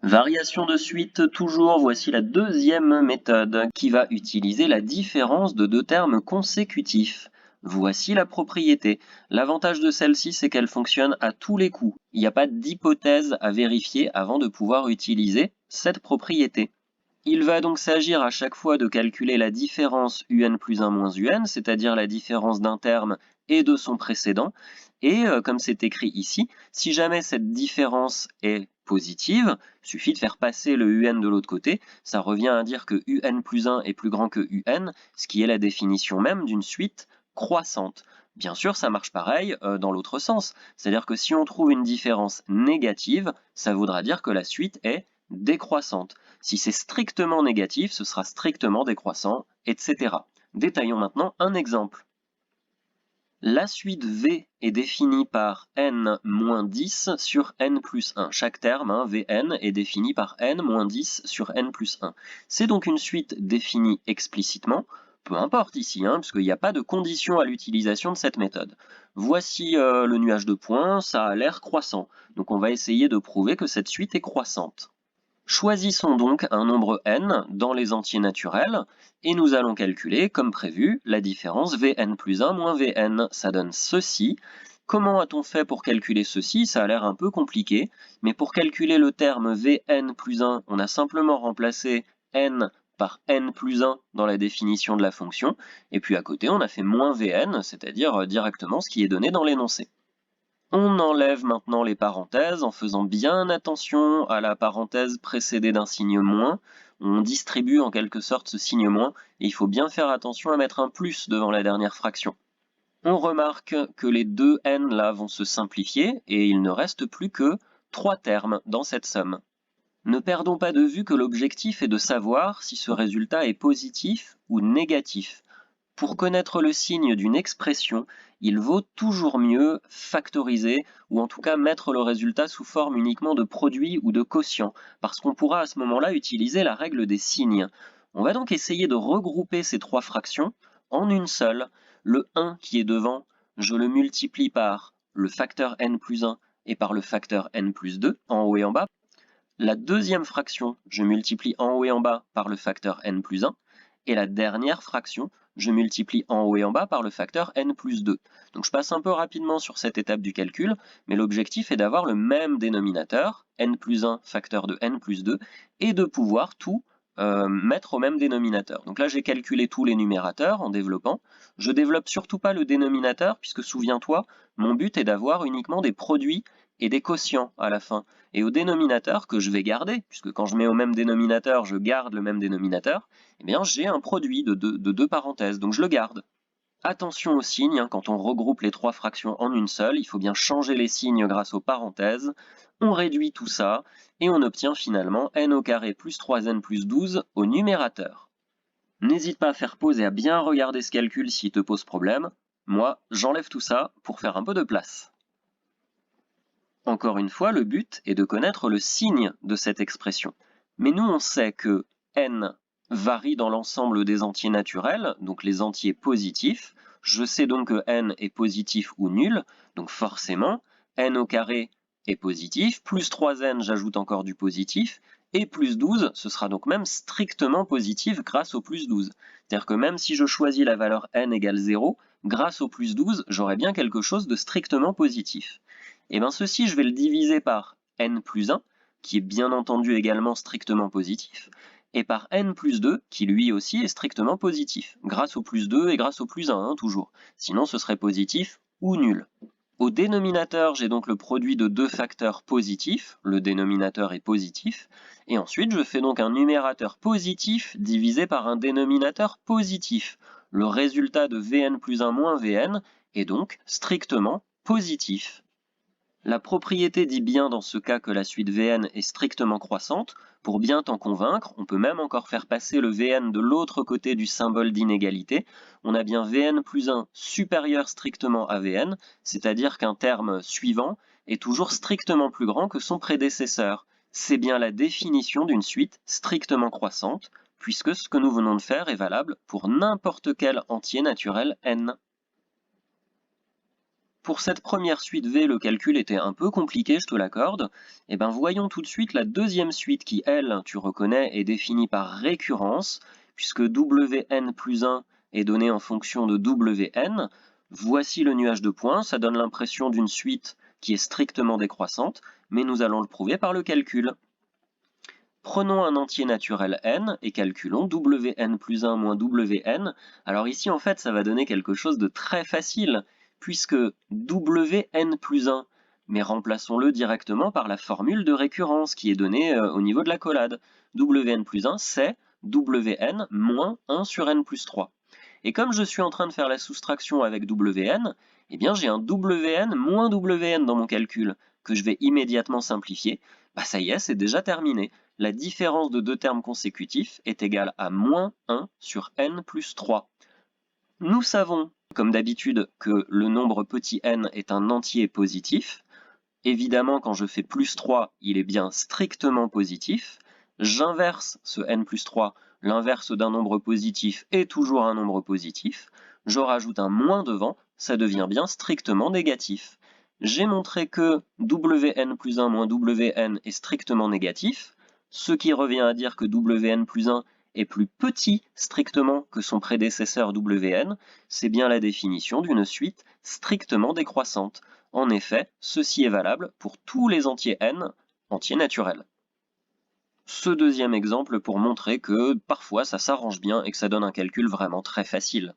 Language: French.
Variation de suite toujours, voici la deuxième méthode qui va utiliser la différence de deux termes consécutifs. Voici la propriété. L'avantage de celle-ci, c'est qu'elle fonctionne à tous les coups. Il n'y a pas d'hypothèse à vérifier avant de pouvoir utiliser cette propriété. Il va donc s'agir à chaque fois de calculer la différence un plus 1 moins un, c'est-à-dire la différence d'un terme et de son précédent. Et comme c'est écrit ici, si jamais cette différence est positive, il suffit de faire passer le un de l'autre côté. Ça revient à dire que un plus 1 est plus grand que un, ce qui est la définition même d'une suite croissante. Bien sûr, ça marche pareil dans l'autre sens. C'est-à-dire que si on trouve une différence négative, ça voudra dire que la suite est décroissante. Si c'est strictement négatif, ce sera strictement décroissant, etc. Détaillons maintenant un exemple. La suite V est définie par n-10 sur n plus 1. Chaque terme, Vn, est défini par n-10 sur n plus 1. C'est donc une suite définie explicitement, peu importe ici, puisqu'il n'y a pas de condition à l'utilisation de cette méthode. Voici le nuage de points, ça a l'air croissant. Donc on va essayer de prouver que cette suite est croissante. Choisissons donc un nombre n dans les entiers naturels et nous allons calculer, comme prévu, la différence Vn plus 1 moins Vn. Ça donne ceci. Comment a-t-on fait pour calculer ceci? Ça a l'air un peu compliqué, mais pour calculer le terme Vn plus 1, on a simplement remplacé n par n plus 1 dans la définition de la fonction, et puis à côté on a fait moins Vn, c'est-à-dire directement ce qui est donné dans l'énoncé. On enlève maintenant les parenthèses en faisant bien attention à la parenthèse précédée d'un signe moins. On distribue en quelque sorte ce signe moins et il faut bien faire attention à mettre un plus devant la dernière fraction. On remarque que les deux n là vont se simplifier et il ne reste plus que 3 termes dans cette somme. Ne perdons pas de vue que l'objectif est de savoir si ce résultat est positif ou négatif. Pour connaître le signe d'une expression, il vaut toujours mieux factoriser ou en tout cas mettre le résultat sous forme uniquement de produit ou de quotient, parce qu'on pourra à ce moment-là utiliser la règle des signes. On va donc essayer de regrouper ces trois fractions en une seule. Le 1 qui est devant, je le multiplie par le facteur n plus 1 et par le facteur n plus 2 en haut et en bas. La deuxième fraction, je multiplie en haut et en bas par le facteur n plus 1. Et la dernière fraction, je multiplie en haut et en bas par le facteur n plus 2. Donc je passe un peu rapidement sur cette étape du calcul, mais l'objectif est d'avoir le même dénominateur, n plus 1 facteur de n plus 2, et de pouvoir tout mettre au même dénominateur. Donc là j'ai calculé tous les numérateurs en développant. Je développe surtout pas le dénominateur, puisque souviens-toi, mon but est d'avoir uniquement des produits et des quotients à la fin. Et au dénominateur que je vais garder, puisque quand je mets au même dénominateur, je garde le même dénominateur, eh bien j'ai un produit de deux parenthèses, donc je le garde. Attention aux signes, quand on regroupe les trois fractions en une seule, il faut bien changer les signes grâce aux parenthèses. On réduit tout ça, et on obtient finalement n au carré plus 3n plus 12 au numérateur. N'hésite pas à faire pause et à bien regarder ce calcul s'il te pose problème. Moi, j'enlève tout ça pour faire un peu de place. Encore une fois, le but est de connaître le signe de cette expression. Mais nous, on sait que n varie dans l'ensemble des entiers naturels, donc les entiers positifs. Je sais donc que n est positif ou nul, donc forcément, n au carré est positif, plus 3n, j'ajoute encore du positif, et plus 12, ce sera donc même strictement positif grâce au plus 12. C'est-à-dire que même si je choisis la valeur n égale 0, grâce au plus 12, j'aurai bien quelque chose de strictement positif. Et bien ceci, je vais le diviser par n plus 1, qui est bien entendu également strictement positif, et par n plus 2, qui lui aussi est strictement positif, grâce au plus 2 et grâce au plus 1, toujours. Sinon, ce serait positif ou nul. Au dénominateur, j'ai donc le produit de deux facteurs positifs, le dénominateur est positif, et ensuite je fais donc un numérateur positif divisé par un dénominateur positif. Le résultat de Vn plus 1 moins Vn est donc strictement positif. La propriété dit bien dans ce cas que la suite Vn est strictement croissante. Pour bien t'en convaincre, on peut même encore faire passer le Vn de l'autre côté du symbole d'inégalité. On a bien Vn plus 1 supérieur strictement à Vn, c'est-à-dire qu'un terme suivant est toujours strictement plus grand que son prédécesseur. C'est bien la définition d'une suite strictement croissante, puisque ce que nous venons de faire est valable pour n'importe quel entier naturel n. Pour cette première suite V, le calcul était un peu compliqué, je te l'accorde. Eh ben, voyons tout de suite la deuxième suite qui, elle, tu reconnais, est définie par récurrence, puisque Wn plus 1 est donné en fonction de Wn. Voici le nuage de points, ça donne l'impression d'une suite qui est strictement décroissante, mais nous allons le prouver par le calcul. Prenons un entier naturel n et calculons Wn plus 1 moins Wn. Alors ici, en fait, ça va donner quelque chose de très facile, puisque Wn plus 1, mais remplaçons-le directement par la formule de récurrence qui est donnée au niveau de l'accolade. Wn plus 1, c'est Wn moins 1 sur n plus 3. Et comme je suis en train de faire la soustraction avec Wn, eh bien j'ai un Wn moins Wn dans mon calcul, que je vais immédiatement simplifier. Bah ça y est, c'est déjà terminé. La différence de deux termes consécutifs est égale à moins 1 sur n plus 3. Nous savons, comme d'habitude, que le nombre petit n est un entier positif. Évidemment, quand je fais plus 3, il est bien strictement positif. J'inverse ce n plus 3, l'inverse d'un nombre positif est toujours un nombre positif. Je rajoute un moins devant, ça devient bien strictement négatif. J'ai montré que Wn plus 1 moins Wn est strictement négatif, ce qui revient à dire que Wn plus 1 est plus petit strictement que son prédécesseur Wn, c'est bien la définition d'une suite strictement décroissante. En effet, ceci est valable pour tous les entiers n, entiers naturels. Ce deuxième exemple pour montrer que parfois ça s'arrange bien et que ça donne un calcul vraiment très facile.